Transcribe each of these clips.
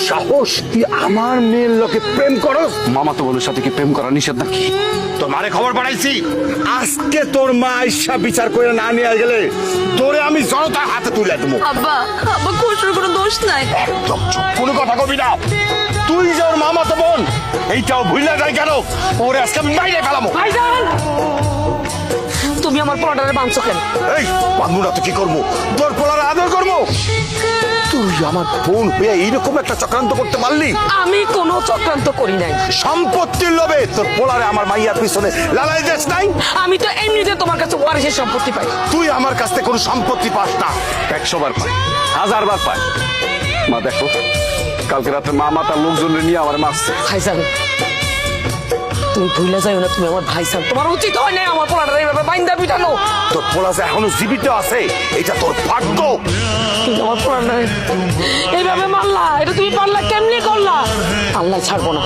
সাহস, তুই আমার মেয়ের লোকে প্রেম করস? মামাতো বোনের সাথে কি প্রেম করা নিষেধ নাকি? তোমারে খবর পাঠাইছি, আজকে তোর মা ঈর্ষা বিচার করে না নিয়ে গেলে তোরে আমি জনতার হাতে তুলে দেবো। আব্বা, আব্বা খুশরুর কোনো দোষ নাই। একদম চুপ, কোনো কথা কবি না। তুই যে ওর মামাতো বোন, এইটাও ভুলে যাই কেন? ওরে আজকে মাইরে ফেলামো। ভাইজান, তুমি আমার পর্দারে বাঁধছো কেন? এই বান্ধু না তো কি করবো? তোর পোলার আদর করবো? তুই আমার বোন হয়ে এইরকম একটা চক্রান্ত করতে পারলি? আমি কোনো চক্রান্ত করি নাই। সম্পত্তির লোভে তোর পোলারে আমার মাইয়ার পিছনে লালাই দেশ নাই? আমি তো এমনিতে তোমার কাছে ওয়ারিশের সম্পত্তি পাই। তুই আমার কাছ থেকে কোনো সম্পত্তি পাস না। 100 বার পায়, 1000 বার পায়। মা দেখো, কালকে রাতে মামা তার লোকজনের নিয়ে আমার মারছে। ভাইজান, তুমি ভুলে যাও না, তুমি আমার ভাইজান। তোমার উচিত হয় না আমার পোলাটারে এইভাবে বাইন্দা পিটানো। তোর পোলা যে এখনো জীবিত আছে, এটা তোর ভাগ্য। তুমি আমার পোলাটারে এইভাবে মারলা, এটা তুমি পারলা কেমনে করলা? আল্লাহ ছাড়বো না,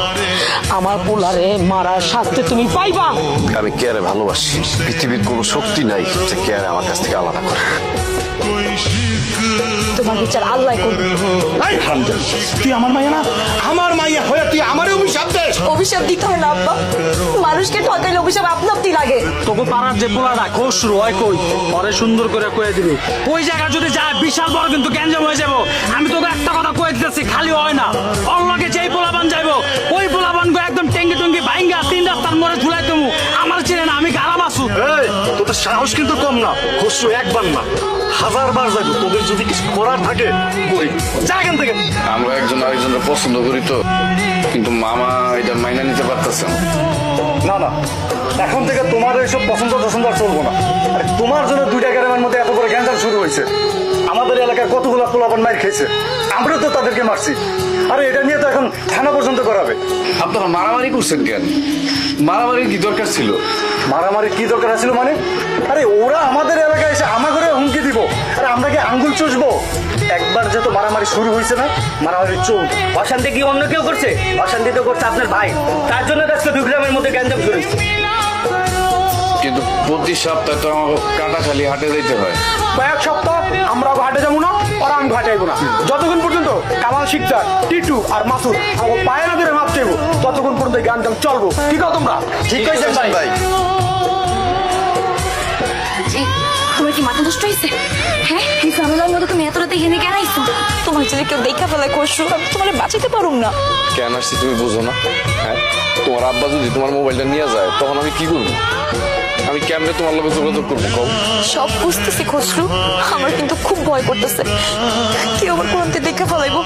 আমার পোলারে মারার শাস্তি তুমি পাইবা। আমি কেয়ারে ভালোবাসি, পৃথিবীর কোনো শক্তি নাই যে কেয়ারে আমার কাছ থেকে আলাদা করে। তোমার বিচার আল্লাহ করবে। এই হারামজাদা, তুই আমার মাইয়া না? আমার মাইয়া হয়ে তুই আমারই অভিশাপ দেস? অভিশাপ দিতে হয় না আব্বা, মানুষকে ঠকাইলে অভিশাপ আপনা আপনি লাগে। তোকে পাড়ার যে পোলাটা খসরু হয় কই, পরে সুন্দর করে কয়ে দিবি। ওই জায়গা যদি যায় বিশাল বড় কিন্তু গ্যাঞ্জাম হয়ে যাবো। আমি তোকে একটা কথা কয়ে দিতেছি, খালি হয় না, অল্লকে যেই পোলাবান যাইবো ওই পোলাবান একদম টেঙ্গি টঙ্গি ভাইঙ্গা 3 রাস্তার মোড়ে ঝুলাই তুমি। আমার ছেলে না, আমি গারাম আসু। এই, তোদের সাহস কিন্তু কম না। খসরু একবার না 1000 বার যাবো। তোদের যদি কিছু করার থাকে কই, যা এখান থেকে। আমরা একজন আরেকজনের পছন্দ করি তো, কিন্তু মামা এটা মাইনা নিতে পারতেছে না। না না, এখন থেকে তোমার এইসব পছন্দ আর চলবো না। আরে তোমার জন্য 2টা গ্রামের মধ্যে এত বড় গ্যাঞ্জাম শুরু হয়েছে। আমাদের এলাকার কতগুলো পোলাপান মাইর খেয়েছে, আমরাও তো তাদেরকে মারছি। আরে এটা নিয়ে তো এখন থানা পর্যন্ত করাবে। আপনারা মারামারি করছেন কেন? মারামারির কি দরকার ছিল? মারামারি কি দরকার ছিল মানে? আরে ওরা আমাদের এলাকায় এসে আমার ঘরে হুমকি দিব, আরে আমরা কি আঙ্গুল চুষবো? একবার যেহেতু মারামারি শুরু হয়েছে না, মারামারি চল। অশান্তি কি অন্য কেউ করছে? অশান্তি তো করছে আপনার ভাই, তার জন্য আজকে 2 গ্রামের মধ্যে গ্যাঞ্জাম শুরু হয়েছে। কিন্তু প্রতি সপ্তাহে তো আমাকে কাটাখালি হাটে যেতে হয়। কয়েক সপ্তাহ আমরা ঘাটে যাবো না, ওরা আমি ঘাটাইবো না। যতক্ষণ পর্যন্ত কামাল শিকদার, টিটু আর মাসুদ আমাকে পায়ে না ধরে মাপ চাইবো, ততক্ষণ পর্যন্ত গান গান চলবো। ঠিক আছে তোমরা? ঠিক আছে ভাই। তোমার কি মাথা নষ্ট হয়েছে? হ্যাঁ, এই ঝামেলার মধ্যে তুমি এত রাতে এখানে কেন আইছো? তোমার যদি কেউ দেখা ফেলায় খসরু, আমি তোমার বাঁচাতে পারুম না। কেন আসছি তুমি বুঝো না? হ্যাঁ, তোমার আব্বা যদি তোমার মোবাইলটা নিয়ে যায় তখন আমি কি করবো? আমি কেমনে তোমার লোকে যোগাযোগ করবো কও? সব বুঝতেছি খসরু, আমার কিন্তু খুব ভয় করতেছে, কেউ আমার কোনতে দেখা ফেলাইবো।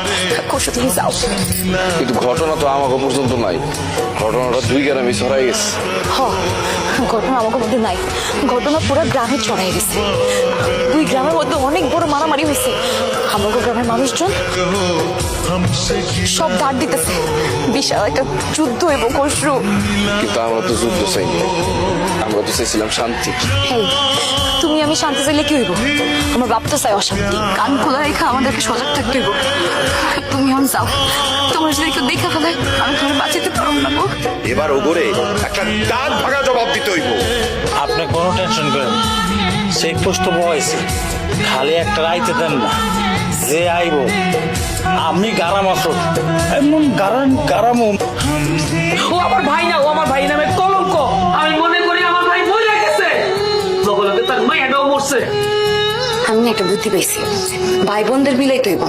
খসরু তুমি যাও। কিন্তু ঘটনা তো আমাকে পর্যন্ত নাই, ঘটনাটা 2 গ্রামে ছড়াই গেছে। হ, ঘটনা আমাকে মধ্যে নাই, ঘটনা পুরো গ্রামে ছড়াই গেছে। 2 গ্রামের মধ্যে অনেক বড় মারামারি হয়েছে। আমাকে গ্রামের মানুষজন সব দাঁড় দিতেছে, বিশাল একটা যুদ্ধ এবং খসরু। কিন্তু আমরা তো যুদ্ধ চাইনি, আমরা তো চাইছিলাম শান্তি। হেই, তুমি আমি শান্তি চাইলে কি হইব? আমার বাপ তো চাই অশান্তি। কান খোলা রেখা আমাদেরকে সজাগ থাকতে হইব। তুমি এখন যাও, তোমার যদি কেউ দেখা ফেলে আমি তোমার বাঁচাতে পারবো না গো। এবার ওগরে একটা দাঁত ভাঙা জবাব দিতে হইব। আপনি কোনো টেনশন করেন, চেক পোস্ট তো বয়সে খালি একটা রাইতে দেন না, যে আইব আমি গারাম আসো এমন গারাম। ও আমার ভাই না, ও আমার ভাই নামে কলঙ্ক। আমি মনে করি আমার ভাই মরে গেছে, লগে তার মায়েরাও মরছে। আমি একটা বুদ্ধি পাইছি, ভাই বোনদের মিলাই তৈব।